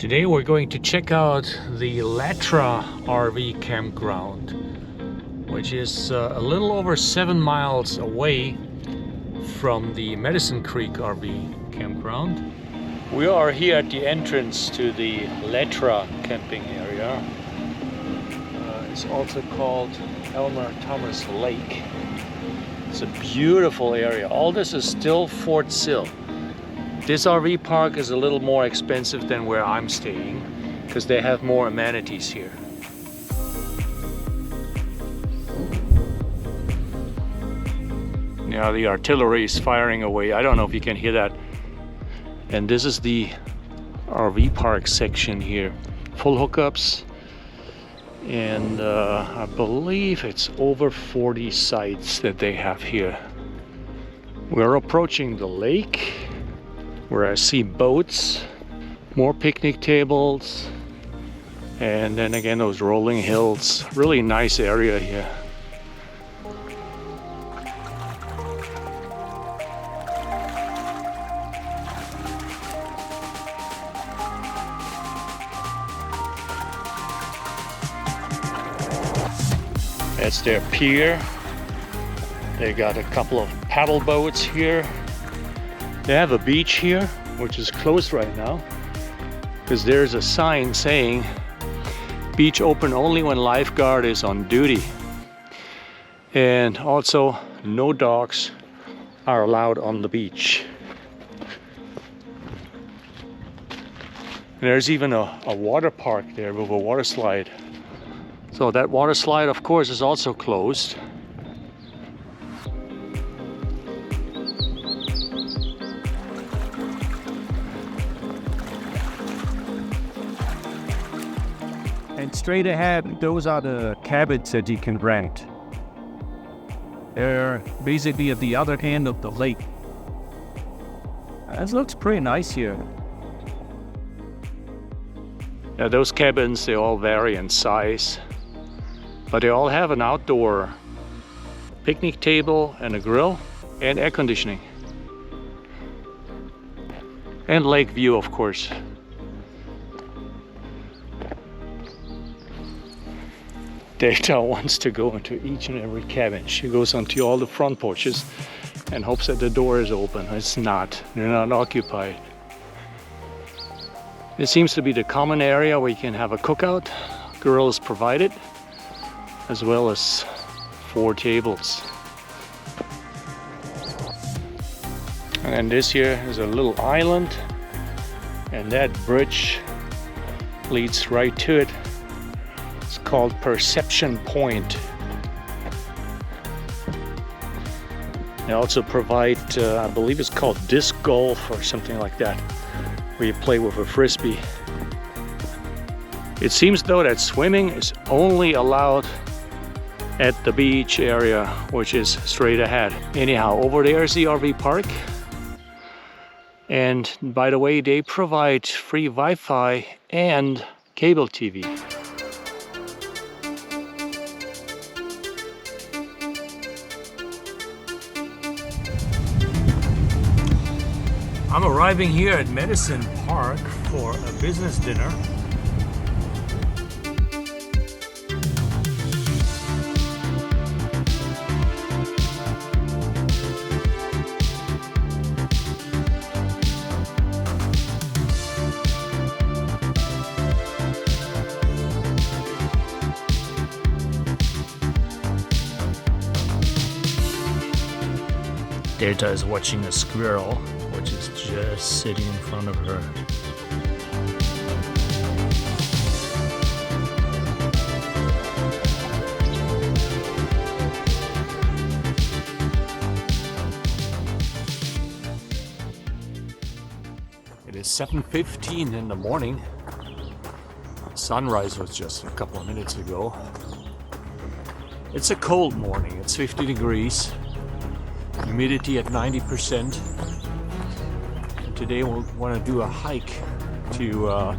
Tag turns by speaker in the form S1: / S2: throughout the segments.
S1: Today we're going to check out the LATRA RV campground, which is a little over 7 miles away from the Medicine Creek RV campground. We are here at the entrance to the LETRA camping area. It's also called Elmer Thomas Lake. It's a beautiful area. All this is still Fort Sill. This RV park is a little more expensive than where I'm staying because they have more amenities here. Yeah, the artillery is firing away. I don't know if you can hear that. And this is the RV park section here. Full hookups. And I believe it's over 40 sites that they have here. We're approaching the lake, where I see boats, more picnic tables, and then again those rolling hills. Really nice area here. That's their pier. They got a couple of paddle boats here. They have a beach here, which is closed right now, because there's a sign saying beach open only when lifeguard is on duty. And also no dogs are allowed on the beach. And there's even a water park there with a water slide. So that water slide, of course, is also closed.
S2: And straight ahead, those are the cabins that you can rent. They're basically at the other end of the lake. This looks pretty nice here.
S1: Yeah, those cabins, they all vary in size, but they all have an outdoor picnic table and a grill and air conditioning. And lake view, of course. Data wants to go into each and every cabin. She goes onto all the front porches and hopes that the door is open. It's not. They're not occupied. This seems to be the common area where you can have a cookout. Grill is provided, as well as 4 tables. And then this here is a little island, and that bridge leads right to it. It's called Perception Point. They also provide, I believe it's called disc golf or something like that, where you play with a frisbee. It seems though that swimming is only allowed at the beach area, which is straight ahead. Anyhow, over there is the RV park. And by the way, they provide free Wi-Fi and cable TV. I'm arriving here at Medicine Park for a business dinner. Data is watching a squirrel, which is just sitting in front of her. It is 7:15 in the morning. Sunrise was just a couple of minutes ago. It's a cold morning. It's 50 degrees. Humidity at 90%. Today we'll want to do a hike to a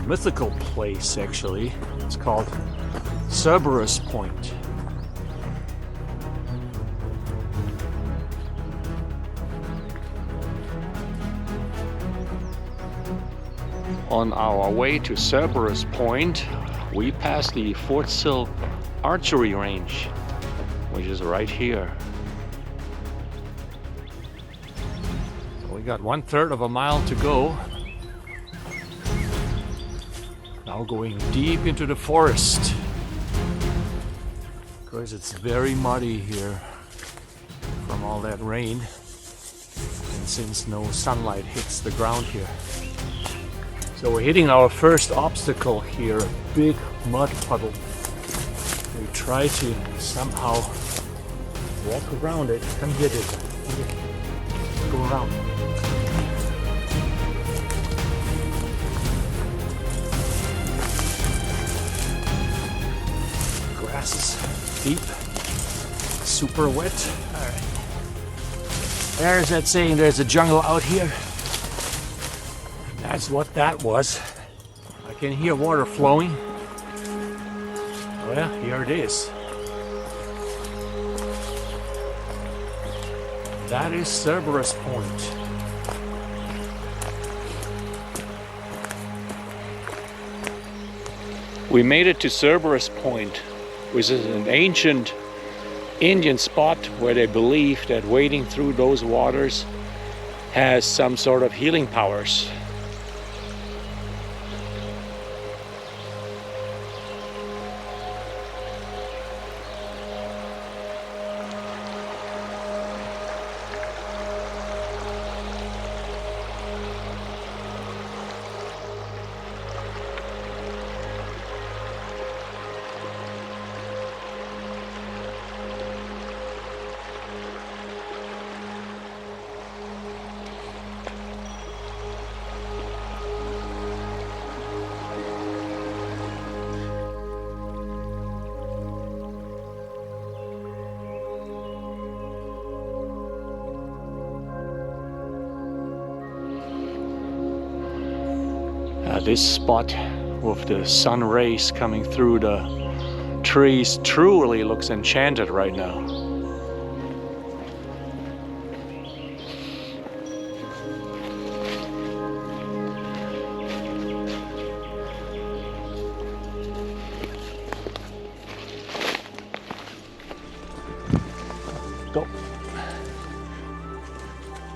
S1: mythical place, actually. It's called Cerberus Point. On our way to Cerberus Point, we passed the Fort Sill archery range, which is right here. So we got 1/3 of a mile to go. Now going deep into the forest. Of course, it's very muddy here from all that rain, and since no sunlight hits the ground here. So we're hitting our first obstacle here, a big mud puddle. We try to somehow walk around it. Come get it. Go around. Grass is deep, super wet. All right. There's that saying, there's a jungle out here. That's what that was. I can hear water flowing. Well, here it is. That is Cerberus Point. We made it to Cerberus Point, which is an ancient Indian spot where they believe that wading through those waters has some sort of healing powers. This spot with the sun rays coming through the trees truly looks enchanted right now. Go.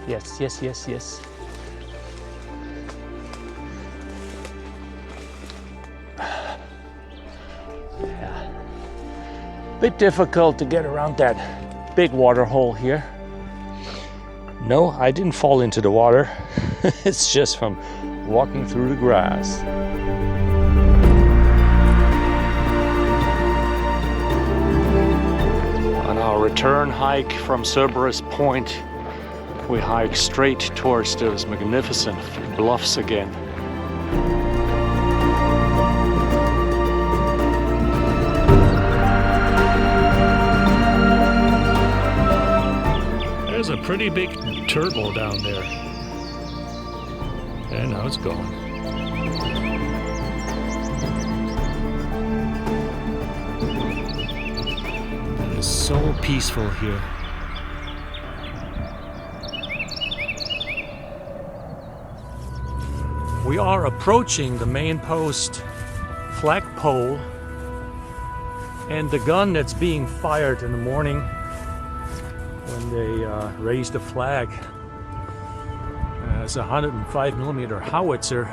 S1: Yes, yes, yes, yes. Bit difficult to get around that big water hole here. No, I didn't fall into the water. It's just from walking through the grass. On our return hike from Cerberus Point, we hike straight towards those magnificent bluffs again. There's a pretty big turtle down there. And now it's gone. It is so peaceful here. We are approaching the main post flagpole, and the gun that's being fired in the morning when they raised the flag. It's a 105mm howitzer.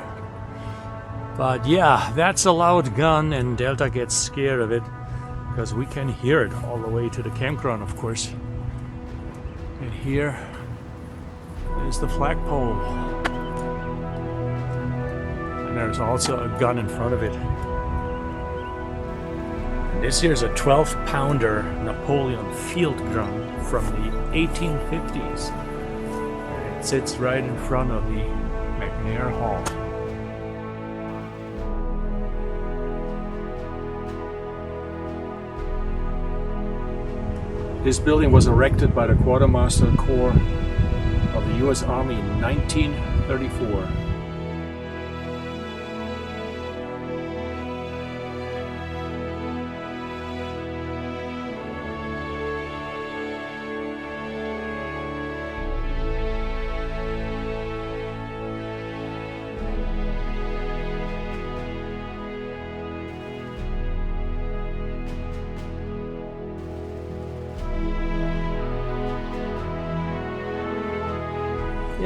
S1: But yeah, that's a loud gun, and Delta gets scared of it because we can hear it all the way to the campground, of course. And here is the flagpole. And there's also a gun in front of it. This here's a 12-pounder Napoleon field gun from the 1850s. It sits right in front of the McNair Hall. This building was erected by the Quartermaster Corps of the U.S. Army in 1934.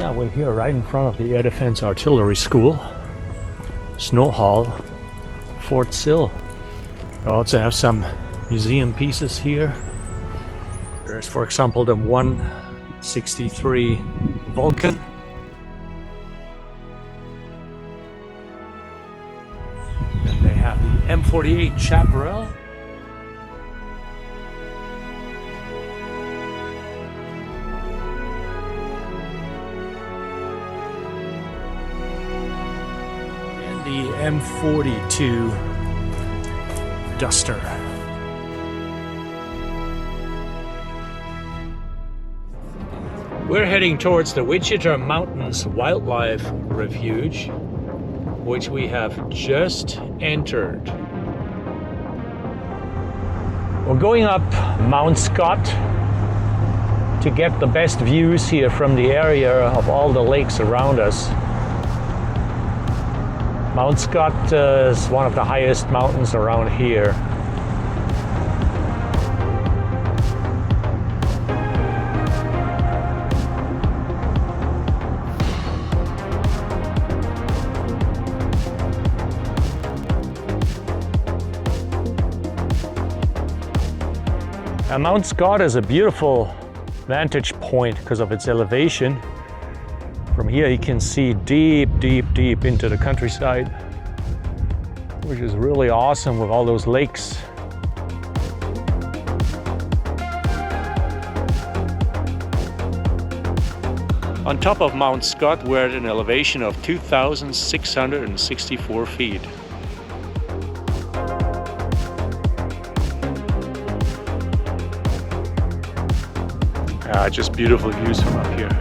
S1: Yeah, we're here right in front of the Air Defense Artillery School, Snow Hall, Fort Sill. We also have some museum pieces here. There's, for example, the 163 Vulcan. And they have the M48 Chaparral. And the M42 Duster. We're heading towards the Wichita Mountains Wildlife Refuge, which we have just entered. We're going up Mount Scott to get the best views here from the area of all the lakes around us. Mount Scott is one of the highest mountains around here. Mount Scott is a beautiful vantage point because of its elevation. From here you can see deep, deep, deep into the countryside, which is really awesome with all those lakes. On top of Mount Scott, we're at an elevation of 2,664 feet. Just beautiful views from up here.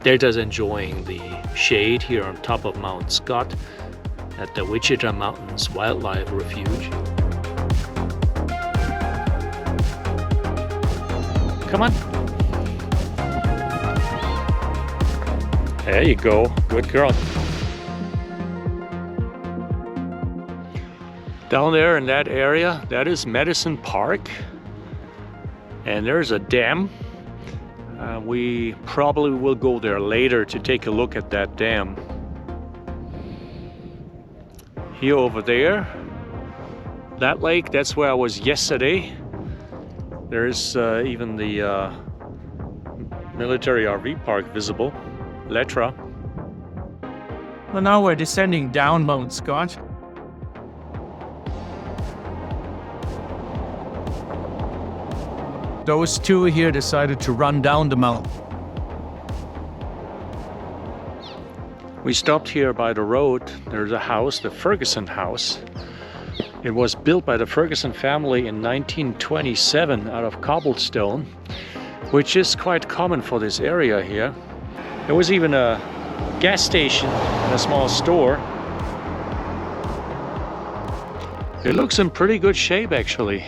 S1: Delta's enjoying the shade here on top of Mount Scott at the Wichita Mountains Wildlife Refuge. Come on. There you go. Good girl. Down there in that area, that is Medicine Park. And there's a dam. We probably will go there later to take a look at that dam. Here over there, that lake, that's where I was yesterday. There's even the military RV park visible, LETRA.
S3: Well, now we're descending down Mount Scott. Those two here decided to run down the mountain.
S1: We stopped here by the road. There's a house, the Ferguson house. It was built by the Ferguson family in 1927 out of cobblestone, which is quite common for this area here. There was even a gas station and a small store. It looks in pretty good shape, actually.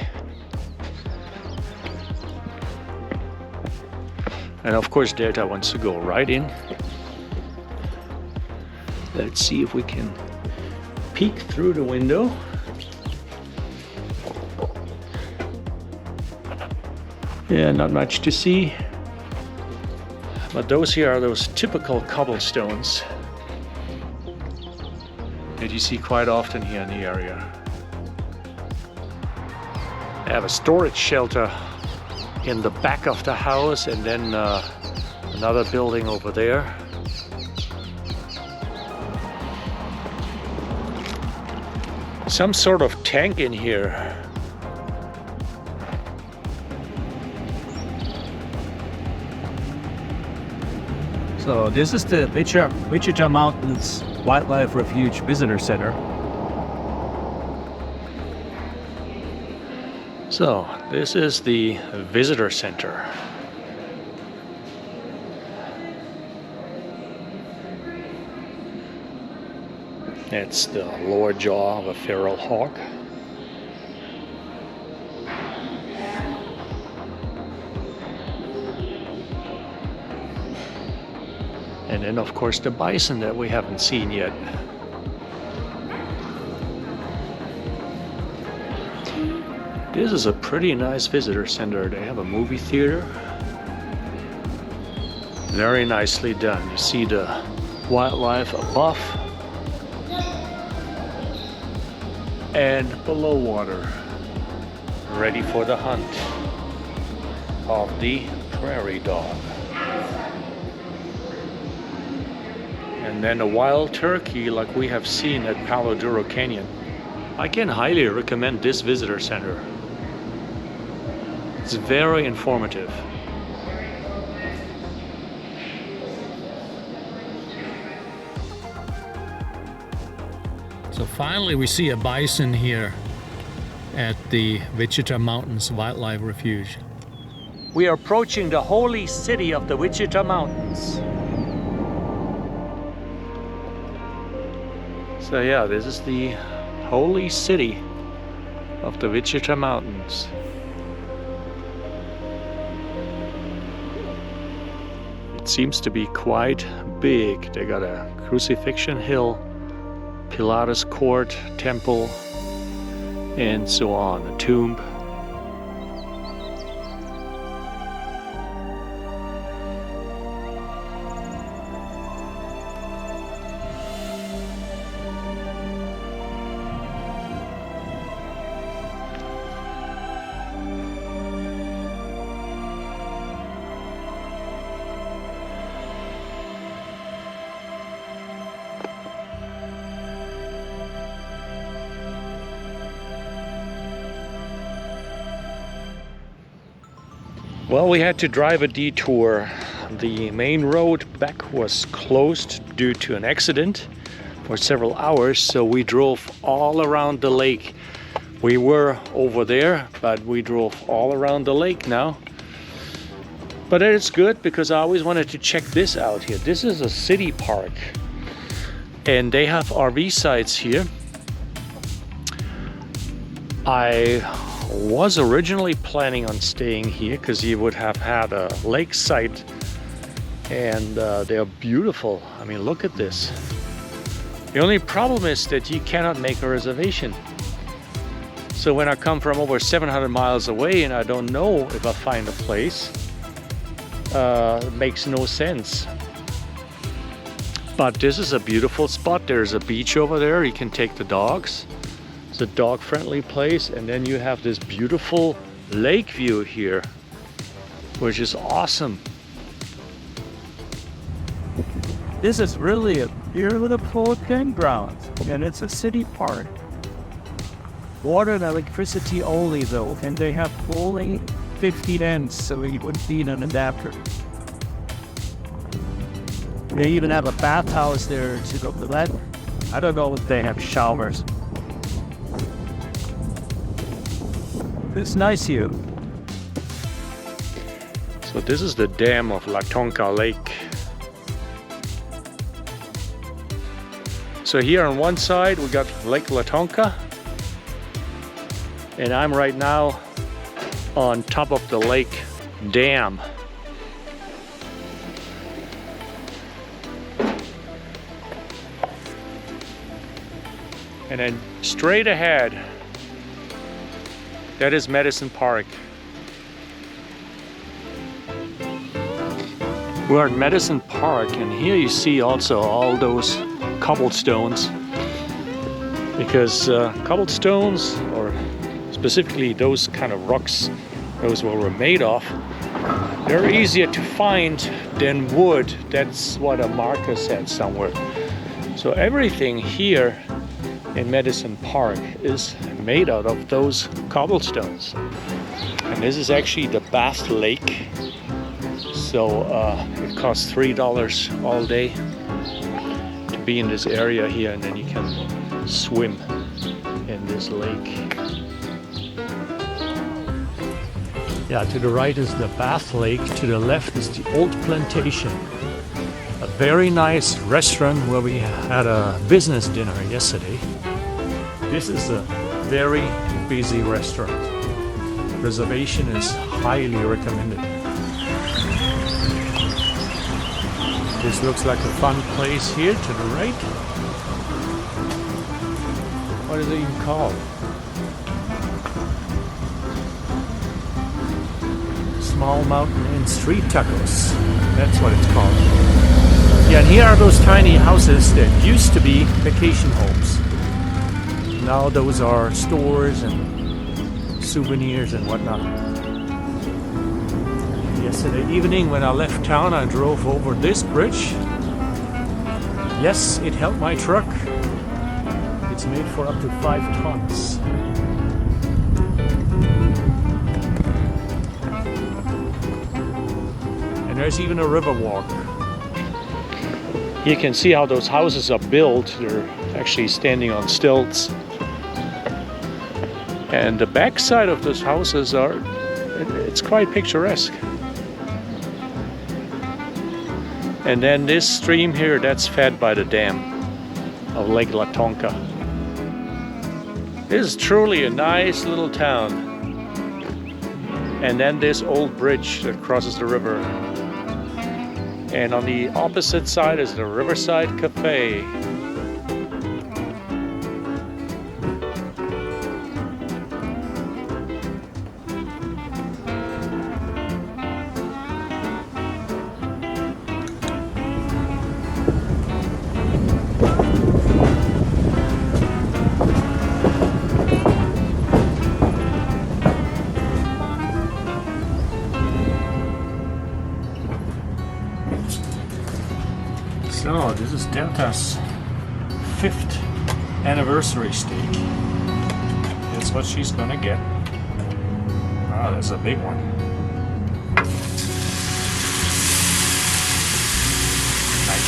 S1: And of course Delta wants to go right in. Let's see if we can peek through the window. Yeah, not much to see. But those here are those typical cobblestones that you see quite often here in the area. They have a storage shelter in the back of the house, and then another building over there. Some sort of tank in here.
S2: So this is the Wichita Mountains Wildlife Refuge Visitor Center.
S1: So this is the visitor center. It's the lower jaw of a feral hawk. And then of course the bison that we haven't seen yet. This is a pretty nice visitor center. They have a movie theater. Very nicely done. You see the wildlife above and below water, ready for the hunt of the prairie dog. And then a wild turkey like we have seen at Palo Duro Canyon. I can highly recommend this visitor center. It's very informative. So finally we see a bison here at the Wichita Mountains Wildlife Refuge. We are approaching the holy city of the Wichita Mountains. So yeah, this is the holy city of the Wichita Mountains. It seems to be quite big. They got a crucifixion hill, Pilatus court, temple, and so on, a tomb. Well, we had to drive a detour. The main road back was closed due to an accident for several hours, so we drove all around the lake. We were over there, but we drove all around the lake now. But it's good because I always wanted to check this out here. This is a city park, and they have RV sites here. I was originally planning on staying here because you would have had a lakeside, and they're beautiful. I mean, look at this. The only problem is that you cannot make a reservation. So when I come from over 700 miles away and I don't know if I find a place, it makes no sense. But this is a beautiful spot. There's a beach over there. You can take the dogs. It's a dog-friendly place, and then you have this beautiful lake view here, which is awesome.
S3: This is really a beautiful campground, and it's a city park. Water and electricity only though, and they have only 50 amps, so you would need an adapter. They even have a bathhouse there to go to that. I don't know if they have showers. It's nice here.
S1: So this is the dam of Lawtonka Lake. So here on one side we got Lake Lawtonka, and I'm right now on top of the lake dam. And then straight ahead, that is Medicine Park. We're at Medicine Park, and here you see also all those cobblestones, because cobblestones, or specifically those kind of rocks, those what we're made of, they're easier to find than wood. That's what a marker said somewhere. So everything here in Medicine Park is made out of those cobblestones. And this is actually the Bass Lake. So it costs $3 all day to be in this area here, and then you can swim in this lake. Yeah, to the right is the Bath Lake, to the left is the Old Plantation. A very nice restaurant where we had a business dinner yesterday. This is a very busy restaurant. Reservation is highly recommended. This looks like a fun place here to the right. What is it even called? Small Mountain Inn Street Tacos. That's what it's called. Yeah, and here are those tiny houses that used to be vacation homes. Now those are stores and souvenirs and whatnot. Yesterday evening when I left town, I drove over this bridge. Yes, it held my truck. It's made for up to 5 tons. And there's even a river walk. You can see how those houses are built. They're actually standing on stilts. And the backside of those houses it's quite picturesque. And then this stream here, that's fed by the dam of Lake Lawtonka. This is truly a nice little town. And then this old bridge that crosses the river. And on the opposite side is the Riverside Cafe. So this is Delta's 5th anniversary steak. That's what she's gonna get. Ah, that's a big one. Nice.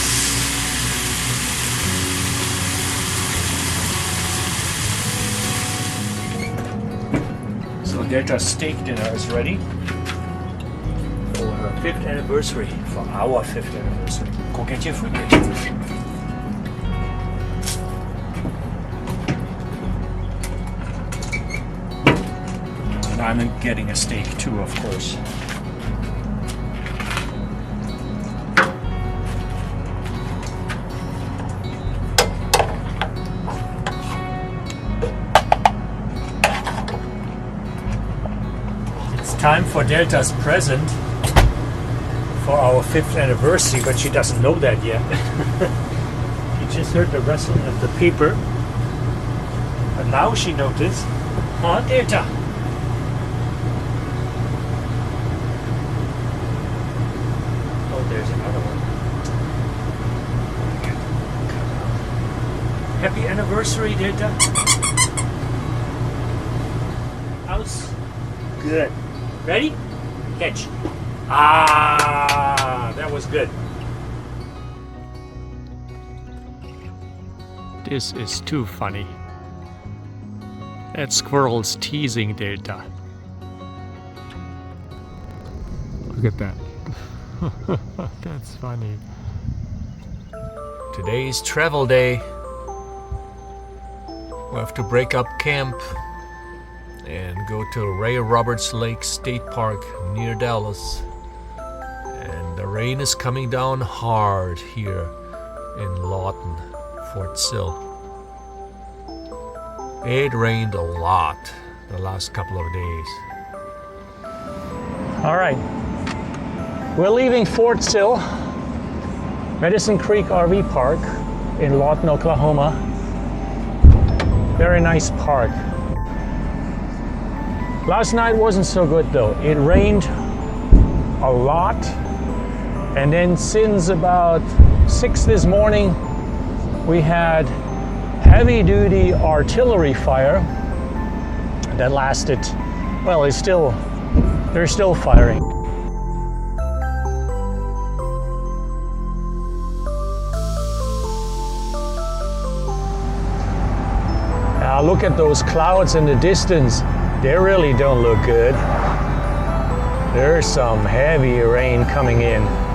S1: So Delta's steak dinner is ready for her 5th anniversary, for our 5th anniversary. Go get your food. And I'm getting a steak too, of course. It's time for Delta's present. For our 5th anniversary, but she doesn't know that yet. She just heard the rustling of the paper, and now she noticed. Oh, Delta! Oh, there's another one. Happy anniversary, Delta! House? Good. Ready? Catch. Ah, that was good. This is too funny. That squirrel's teasing Delta. Look at that. That's funny. Today's travel day. We have to break up camp and go to Ray Roberts Lake State Park near Dallas. And the rain is coming down hard here in Lawton, Fort Sill. It rained a lot the last couple of days. All right, we're leaving Fort Sill, Medicine Creek RV Park in Lawton, Oklahoma. Very nice park. Last night wasn't so good though. It rained a lot, and then since about 6 this morning we had heavy-duty artillery fire that lasted, well, they're still firing. Now look at those clouds in the distance. They really don't look good. There's some heavy rain coming in.